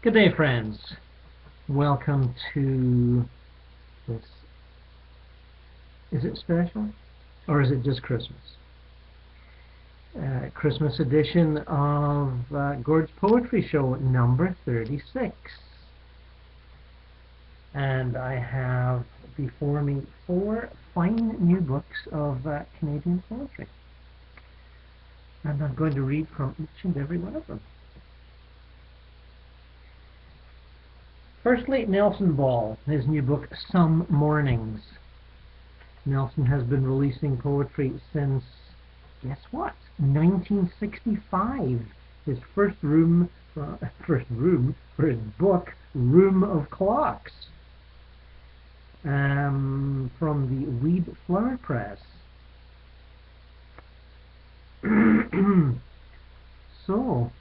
Good day, friends. Welcome to this. Is it special? Or is it just Christmas? Christmas edition of Gord's Poetry Show number 36. And I have before me 4 fine new books of Canadian poetry. And I'm going to read from each and every one of them. Firstly, Nelson Ball, his new book, Some Mornings. Nelson has been releasing poetry since, guess what, 1965. His first room for his book, Room of Clocks, from the Weed Flower Press. So,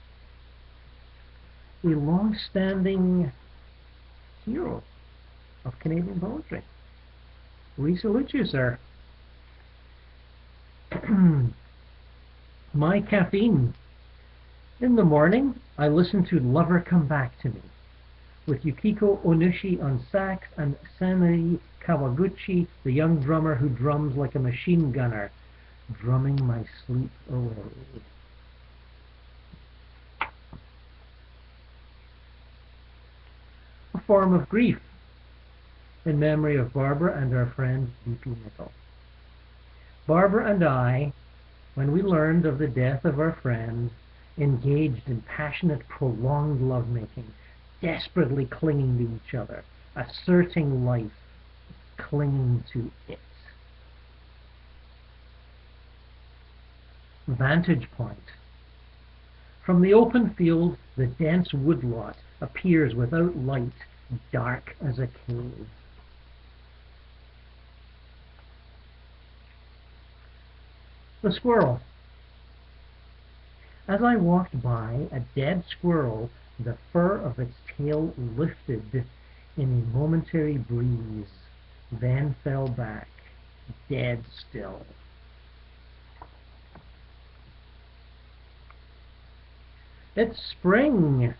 a long-standing hero of Canadian poetry. We salute you, sir. My caffeine. In the morning, I listen to Lover Come Back to Me, with Yukiko Onishi on sax and Sanari Kawaguchi, the young drummer who drums like a machine gunner, drumming my sleep away. A Form of Grief, in memory of Barbara and our friend D.P. Nicol. Barbara and I, when we learned of the death of our friend, engaged in passionate, prolonged lovemaking, desperately clinging to each other, asserting life, clinging to it. Vantage point. From the open field, the dense woodlot appears without light, dark as a cave. The Squirrel. As I walked by a dead squirrel, the fur of its tail lifted in a momentary breeze, then fell back, dead still. It's spring.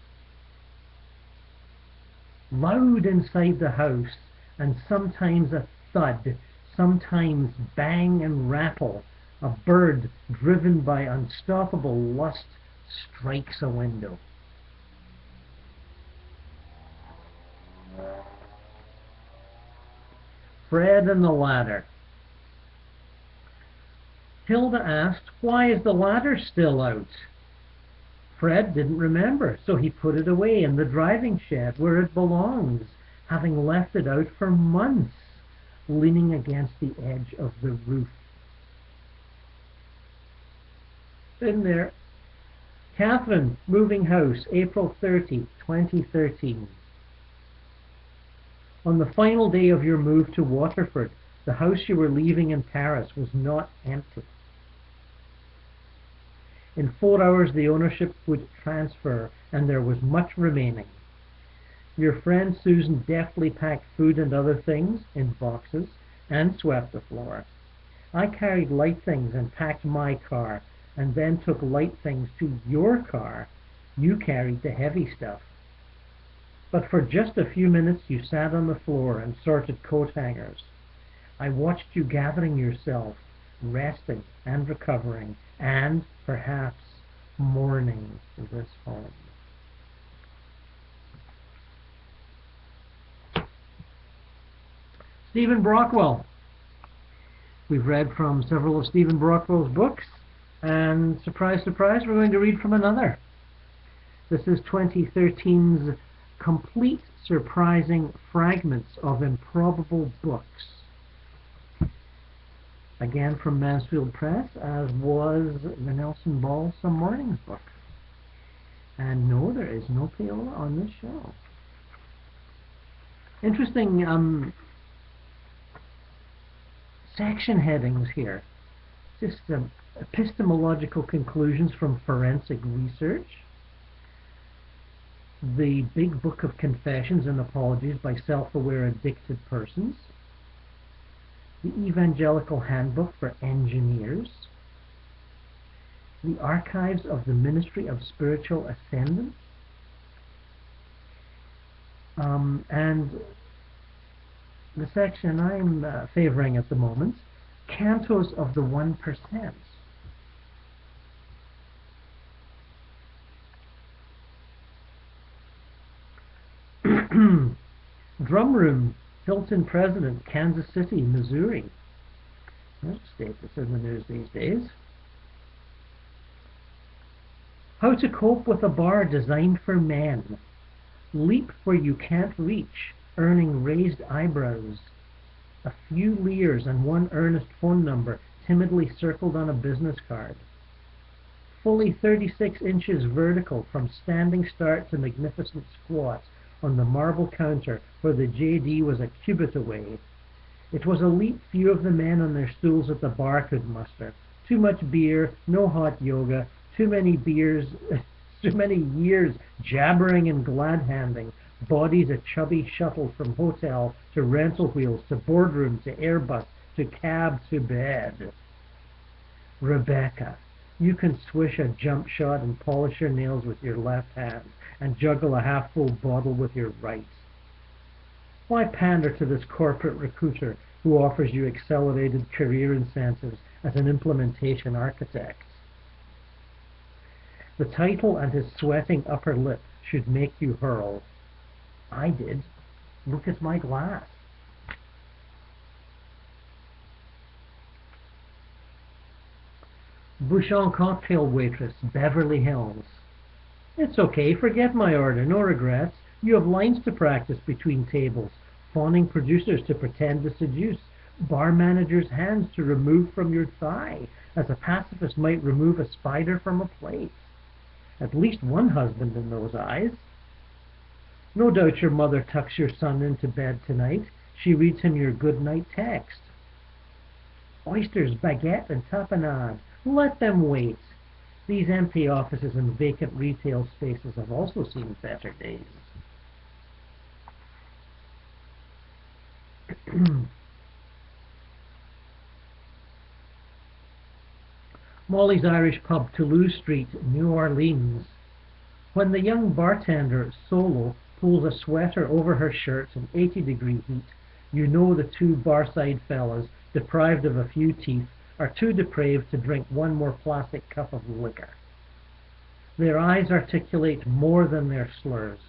Loud inside the house, and sometimes a thud, sometimes bang and rattle. A bird, driven by unstoppable lust, strikes a window. Fred and the Ladder. Hilda asked, "Why is the ladder still out?" Fred didn't remember, so he put it away in the driving shed where it belongs, having left it out for months, leaning against the edge of the roof. In there. Catherine, moving house, April 30, 2013. On the final day of your move to Waterford, the house you were leaving in Paris was not empty. In 4 hours the ownership would transfer, and there was much remaining. Your friend Susan deftly packed food and other things in boxes and swept the floor. I carried light things and packed my car, and then took light things to your car. You carried the heavy stuff. But for just a few minutes you sat on the floor and sorted coat hangers. I watched you gathering yourself, resting and recovering, and perhaps mourning this home. Stephen Brockwell. We've read from several of Stephen Brockwell's books, and surprise, surprise, we're going to read from another. This is 2013's Complete Surprising Fragments of Improbable Books. Again from Mansfield Press, as was the Nelson Ball Some Mornings book. And no, there is no payola on this show. Interesting section headings here. Just epistemological conclusions from forensic research. The Big Book of Confessions and Apologies by Self-Aware Addicted Persons. The Evangelical Handbook for Engineers. The Archives of the Ministry of Spiritual Ascendance. And the section I'm favoring at the moment, Cantos of the 1%. Drum Room, Hilton President, Kansas City, Missouri. That's a state that's in the news these days. How to cope with a bar designed for men. Leap where you can't reach, earning raised eyebrows. A few leers and one earnest phone number timidly circled on a business card. Fully 36 inches vertical from standing start to magnificent squat on the marble counter where the JD was a cubit away. It was a leap few of the men on their stools at the bar could muster. Too much beer, no hot yoga, too many beers, too many years jabbering and glad-handing, bodies a chubby shuttle from hotel to rental wheels to boardroom to Airbus to cab to bed. Rebecca, you can swish a jump shot and polish your nails with your left hand and juggle a half-full bottle with your right. Why pander to this corporate recruiter who offers you accelerated career incentives as an implementation architect? The title and his sweating upper lip should make you hurl. I did. Look at my glass. Bouchon cocktail waitress, Beverly Hills. It's okay, forget my order, no regrets. You have lines to practice between tables, fawning producers to pretend to seduce, bar managers' hands to remove from your thigh, as a pacifist might remove a spider from a plate. At least one husband in those eyes. No doubt your mother tucks your son into bed tonight. She reads him your good night text. Oysters, baguette, and tapenade. Let them wait. These empty offices and vacant retail spaces have also seen better days. Molly's Irish Pub, Toulouse Street, New Orleans. When the young bartender, Solo, pulls a sweater over her shirt in 80-degree heat, you know the two barside fellas, deprived of a few teeth, are too depraved to drink one more plastic cup of liquor. Their eyes articulate more than their slurs.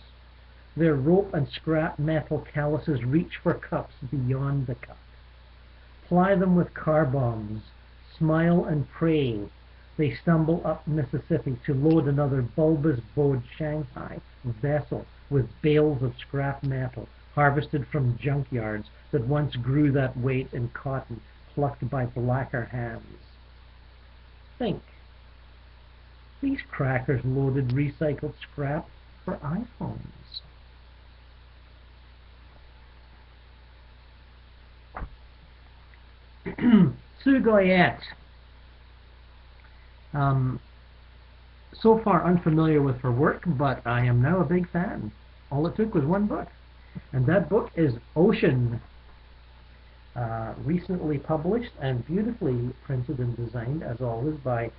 Their rope and scrap metal calluses reach for cups beyond the cup. Ply them with car bombs. Smile and pray. They stumble up Mississippi to load another bulbous bowed Shanghai vessel with bales of scrap metal harvested from junkyards that once grew that weight in cotton plucked by blacker hands. Think. These crackers loaded recycled scrap for iPhones. Sue Goyette. So far unfamiliar with her work, but I am now a big fan. All it took was one book, and that book is Ocean. Recently published and beautifully printed and designed, as always, by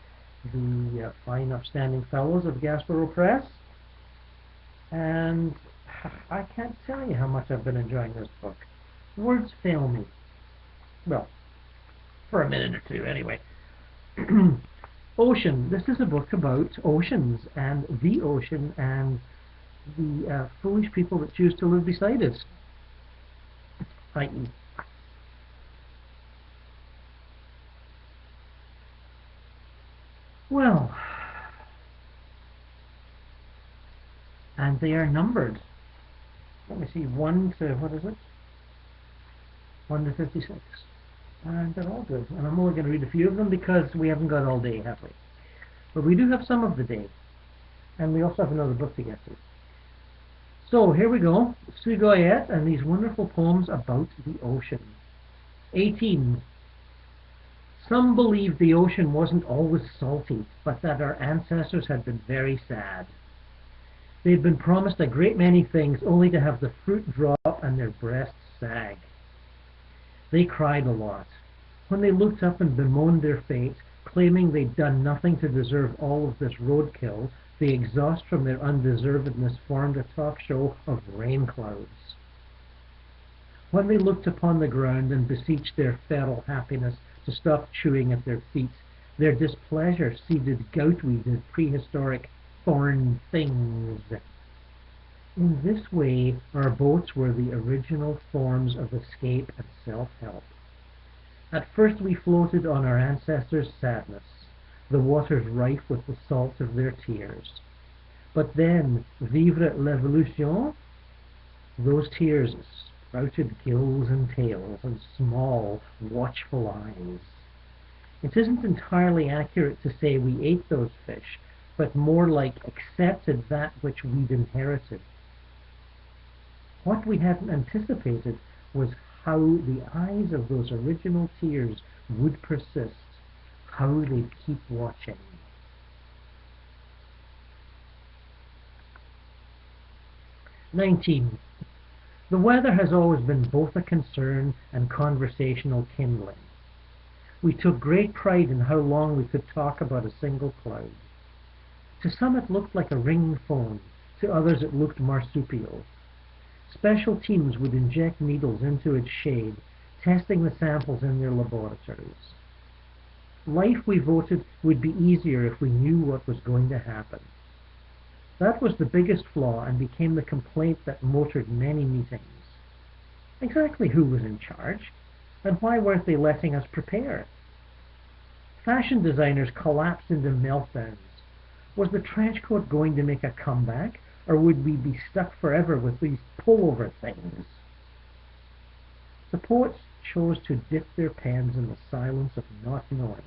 the fine upstanding fellows of Gaspereau Press. And I can't tell you how much I've been enjoying this book. Words fail me. Well, for a minute or two, anyway. Ocean. This is a book about oceans and the ocean and the foolish people that choose to live beside it. I.e. Well, and they are numbered. Let me see, 1 to, what is it? 1 to 56. And they're all good. And I'm only going to read a few of them because we haven't got all day, have we? But we do have some of the day. And we also have another book to get to. So, here we go. Sue Goyette and these wonderful poems about the ocean. 18. Some believe the ocean wasn't always salty, but that our ancestors had been very sad. They'd been promised a great many things only to have the fruit drop and their breasts sag. They cried a lot. When they looked up and bemoaned their fate, claiming they'd done nothing to deserve all of this roadkill, the exhaust from their undeservedness formed a talk show of rain clouds. When they looked upon the ground and beseeched their feral happiness to stop chewing at their feet, their displeasure seeded goutweed as prehistoric thorn things. In this way, our boats were the original forms of escape and self-help. At first we floated on our ancestors' sadness, the waters rife with the salt of their tears. But then, vivre l'évolution, those tears sprouted gills and tails and small, watchful eyes. It isn't entirely accurate to say we ate those fish, but more like accepted that which we'd inherited. What we hadn't anticipated was how the eyes of those original tears would persist, how they'd keep watching. "19. The weather has always been both a concern and conversational kindling. We took great pride in how long we could talk about a single cloud. To some it looked like a ringed phone, to others it looked marsupial. Special teams would inject needles into its shade, testing the samples in their laboratories. Life, we voted, would be easier if we knew what was going to happen. That was the biggest flaw and became the complaint that motored many meetings. Exactly who was in charge, and why weren't they letting us prepare? Fashion designers collapsed into meltdowns. Was the trench coat going to make a comeback, or would we be stuck forever with these pullover things? The poets chose to dip their pens in the silence of not knowing,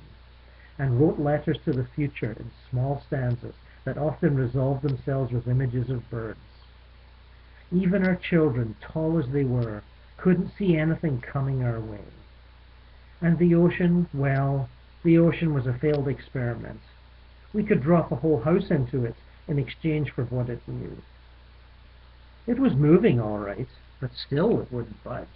and wrote letters to the future in small stanzas that often resolved themselves with images of birds. Even our children, tall as they were, couldn't see anything coming our way. And the ocean, well, the ocean was a failed experiment. We could drop a whole house into it in exchange for what it knew. It was moving all right, but still it wouldn't budge.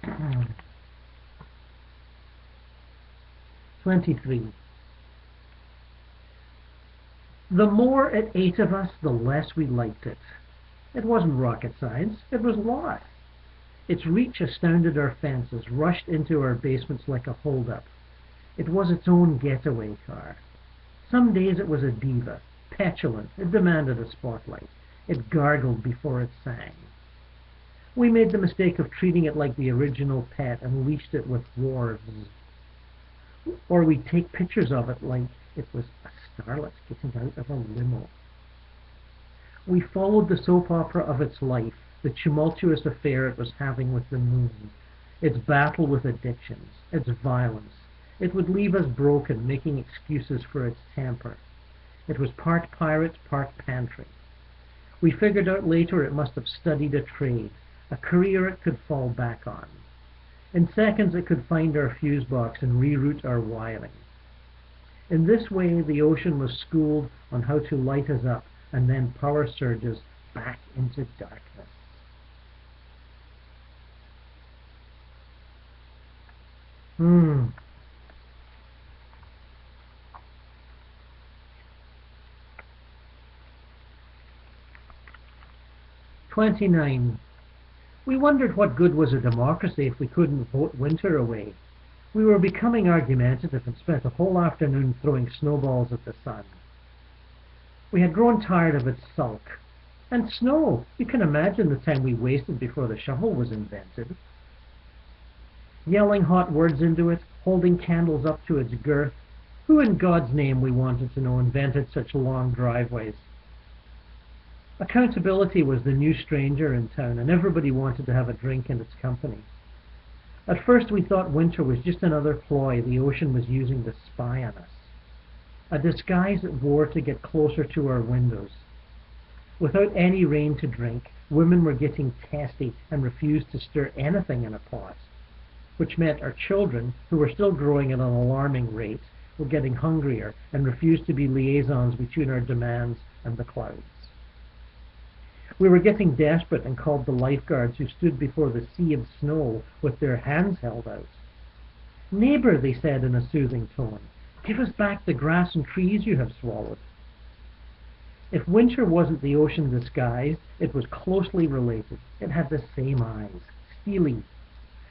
Hmm. 23. The more it ate of us, the less we liked it. It wasn't rocket science, it was law. Its reach astounded our fences, rushed into our basements like a hold-up. It was its own getaway car. Some days it was a diva, petulant, it demanded a spotlight. It gargled before it sang. We made the mistake of treating it like the original pet and leashed it with dwarves. Or we'd take pictures of it like it was a starlet getting out of a limo. We followed the soap opera of its life, the tumultuous affair it was having with the moon, its battle with addictions, its violence. It would leave us broken, making excuses for its temper. It was part pirate, part pantry. We figured out later it must have studied a trade, a career it could fall back on. In seconds it could find our fuse box and reroute our wiring. In this way the ocean was schooled on how to light us up and then power surges back into darkness. Hmm. 29. We wondered what good was a democracy if we couldn't vote winter away. We were becoming argumentative and spent a whole afternoon throwing snowballs at the sun. We had grown tired of its sulk. And snow! You can imagine the time we wasted before the shovel was invented. Yelling hot words into it, holding candles up to its girth. Who in God's name, we wanted to know, invented such long driveways? Accountability was the new stranger in town, and everybody wanted to have a drink in its company. At first we thought winter was just another ploy the ocean was using to spy on us. A disguise it wore to get closer to our windows. Without any rain to drink, women were getting testy and refused to stir anything in a pot, which meant our children, who were still growing at an alarming rate, were getting hungrier and refused to be liaisons between our demands and the clouds. We were getting desperate and called the lifeguards, who stood before the sea of snow with their hands held out. "Neighbour," they said in a soothing tone, "give us back the grass and trees you have swallowed." If winter wasn't the ocean disguised, it was closely related. It had the same eyes, steely,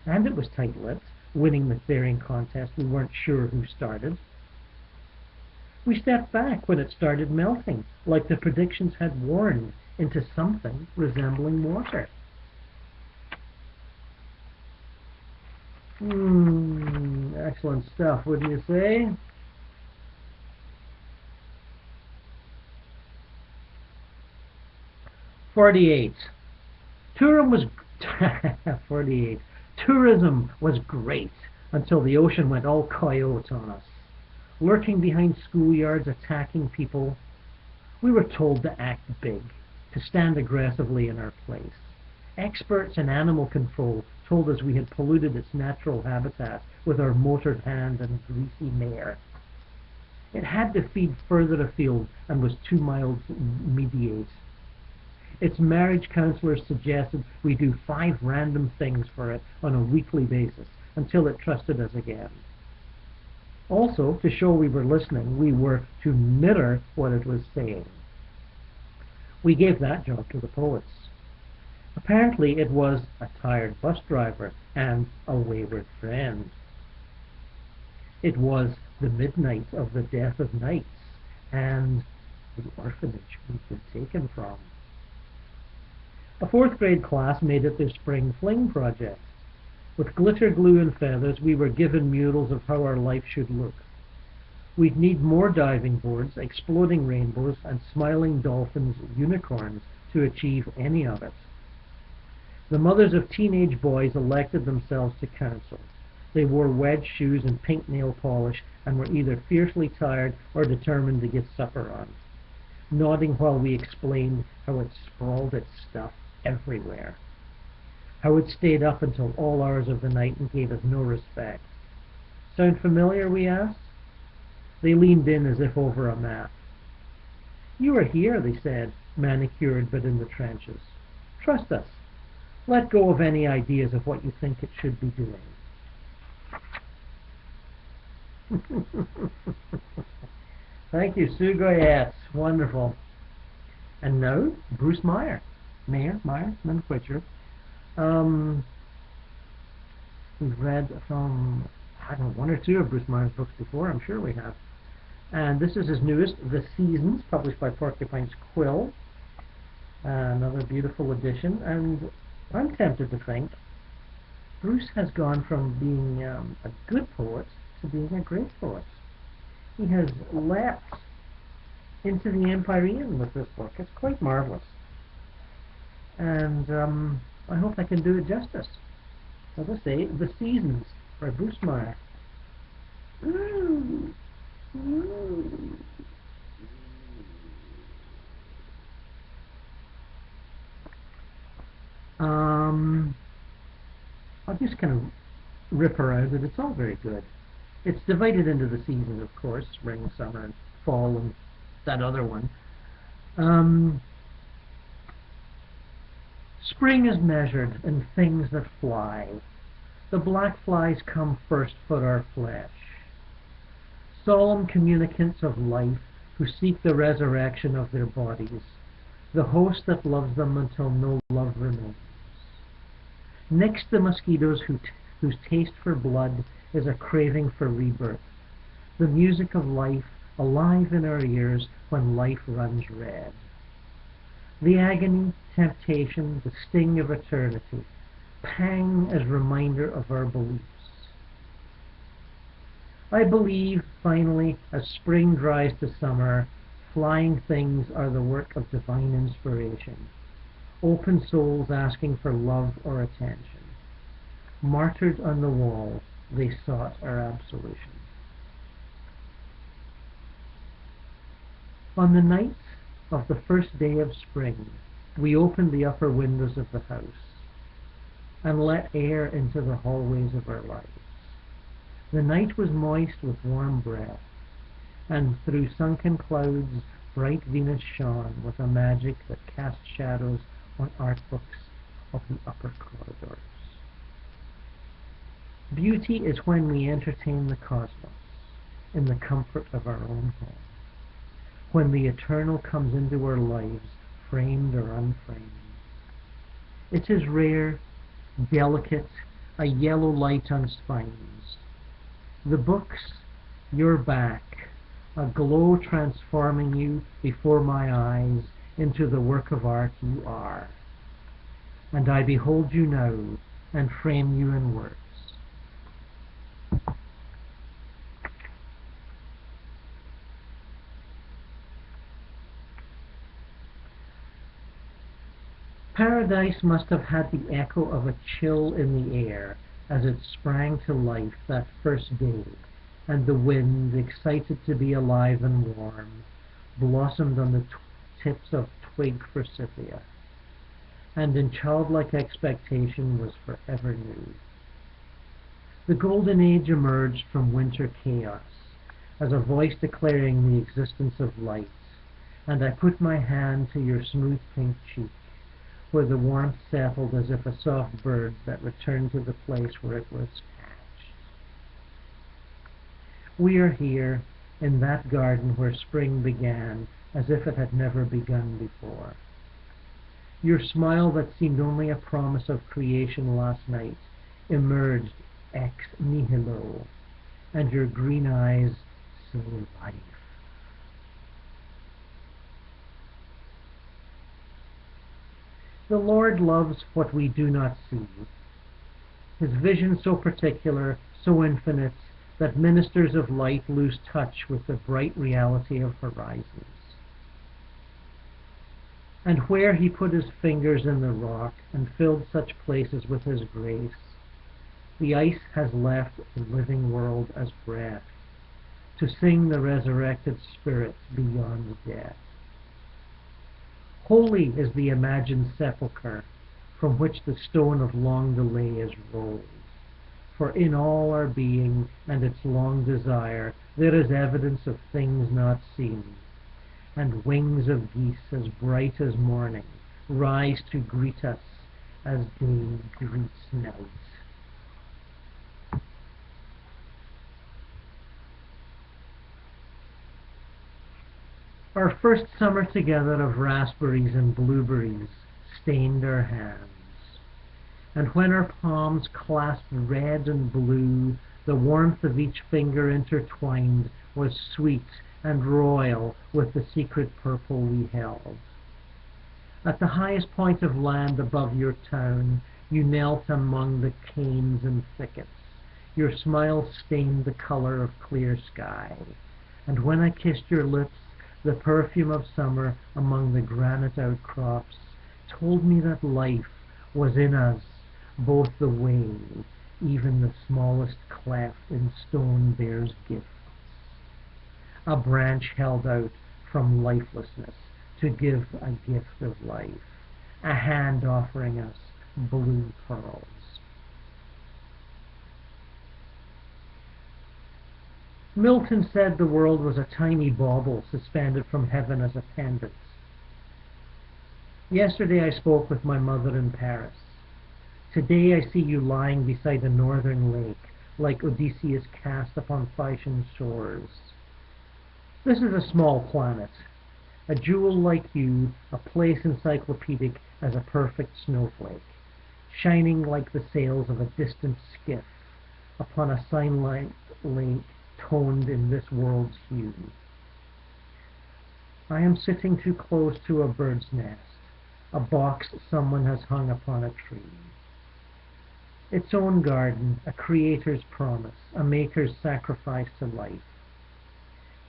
and it was tight-lipped, winning the clearing contest we weren't sure who started. We stepped back when it started melting, like the predictions had warned, into something resembling water. Excellent stuff, wouldn't you say? '48. Tourism was 48. Tourism was great until the ocean went all coyote on us, lurking behind schoolyards, attacking people. We were told to act big, to stand aggressively in our place. Experts in animal control told us we had polluted its natural habitat with our motored hand and greasy mare. It had to feed further afield and was 2 miles mediate. Its marriage counselors suggested we do 5 random things for it on a weekly basis until it trusted us again. Also, to show we were listening, we were to mirror what it was saying. We gave that job to the poets. Apparently it was a tired bus driver and a wayward friend. It was the midnight of the death of nights and the orphanage we'd been taken from. A 4th grade class made it their spring fling project. With glitter glue and feathers, we were given murals of how our life should look. We'd need more diving boards, exploding rainbows, and smiling dolphins, unicorns, to achieve any of it. The mothers of teenage boys elected themselves to council. They wore wedge shoes and pink nail polish and were either fiercely tired or determined to get supper on, nodding while we explained how it sprawled its stuff everywhere, how it stayed up until all hours of the night and gave us no respect. Sound familiar, we asked? They leaned in as if over a map. "You are here," they said, manicured but in the trenches. "Trust us. Let go of any ideas of what you think it should be doing." Thank you, Sue Goyette. Wonderful. And now, Bruce Meyer. Meyer, I'm quite sure. We've read from, I don't know, 1 or 2 of Bruce Meyer's books before, I'm sure we have. And this is his newest, The Seasons, published by Porcupine's Quill. Another beautiful edition. And I'm tempted to think Bruce has gone from being a good poet to being a great poet. He has leapt into the Empyrean with this book. It's quite marvelous. And I hope I can do it justice. As I say, The Seasons by Bruce Meyer. I'll just kind of rip around it. It's all very good. It's divided into the seasons, of course, spring, summer, and fall, and that other one. Spring is measured in things that fly. The black flies come first for our flesh. Solemn communicants of life who seek the resurrection of their bodies. The host that loves them until no love remains. Next, the mosquitoes whose taste for blood is a craving for rebirth. The music of life alive in our ears when life runs red. The agony, temptation, the sting of eternity, pang as reminder of our beliefs. I believe, finally, as spring dries to summer, flying things are the work of divine inspiration. Open souls asking for love or attention. Martyred on the wall, they sought our absolution. On the night of the first day of spring, we opened the upper windows of the house and let air into the hallways of our lives. The night was moist with warm breath, and through sunken clouds bright Venus shone with a magic that cast shadows on art books of the upper corridors. Beauty is when we entertain the cosmos in the comfort of our own home, when the eternal comes into our lives, framed or unframed. It is rare, delicate, a yellow light on spines. The books, your back, a glow transforming you before my eyes into the work of art you are. And I behold you now and frame you in words. Paradise must have had the echo of a chill in the air as it sprang to life that first day, and the wind, excited to be alive and warm, blossomed on the tips of twig forsythia, and in childlike expectation was forever new. The golden age emerged from winter chaos as a voice declaring the existence of light, and I put my hand to your smooth pink cheek, where the warmth settled as if a soft bird that returned to the place where it was hatched. We are here in that garden where spring began as if it had never begun before. Your smile that seemed only a promise of creation last night emerged ex nihilo, and your green eyes say life. The Lord loves what we do not see. His vision so particular, so infinite, that ministers of light lose touch with the bright reality of horizons. And where he put his fingers in the rock and filled such places with his grace, the ice has left the living world as breath, to sing the resurrected spirit beyond death. Holy is the imagined sepulchre from which the stone of long delay is rolled. For in all our being and its long desire there is evidence of things not seen, and wings of geese as bright as morning rise to greet us as day greets night. Our first summer together of raspberries and blueberries stained our hands, and when our palms clasped red and blue, the warmth of each finger intertwined was sweet and royal with the secret purple we held. At the highest point of land above your town, you knelt among the canes and thickets. Your smile stained the color of clear sky, and when I kissed your lips, the perfume of summer among the granite outcrops told me that life was in us, both the way, even the smallest cleft in stone bears gifts. A branch held out from lifelessness to give a gift of life, a hand offering us blue pearls. Milton said the world was a tiny bauble suspended from heaven as a pendant. Yesterday I spoke with my mother in Paris. Today I see you lying beside a northern lake, like Odysseus cast upon Phaeacian shores. This is a small planet, a jewel like you, a place encyclopedic as a perfect snowflake, shining like the sails of a distant skiff upon a sunlight lake toned in this world's hue. I am sitting too close to a bird's nest, a box someone has hung upon a tree. Its own garden, a creator's promise, a maker's sacrifice to life.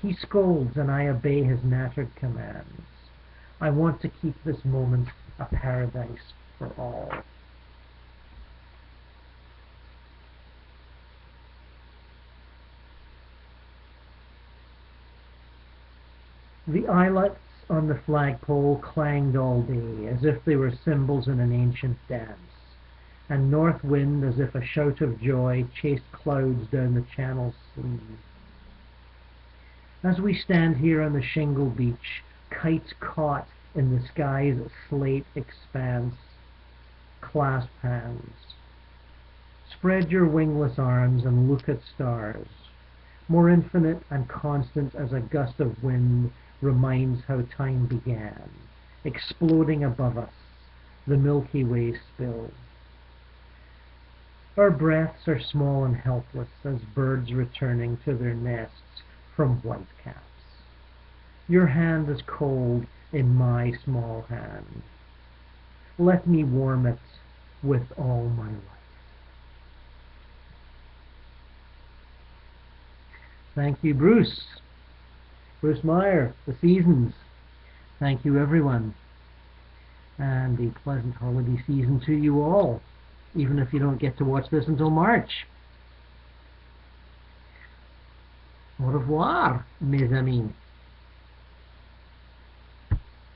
He scolds and I obey his nattered commands. I want to keep this moment a paradise for all. The islets on the flagpole clanged all day as if they were cymbals in an ancient dance, and north wind, as if a shout of joy, chased clouds down the channel's sleeve. As we stand here on the shingle beach, kites caught in the sky's slate expanse, clasp hands. Spread your wingless arms and look at stars, more infinite and constant as a gust of wind reminds how time began, exploding above us, the Milky Way spill. Our breaths are small and helpless as birds returning to their nests from whitecaps. Your hand is cold in my small hand. Let me warm it with all my life. Thank you, Bruce. Bruce Meyer, The Seasons. Thank you, everyone. And a pleasant holiday season to you all, even if you don't get to watch this until March. Au revoir, mes amis.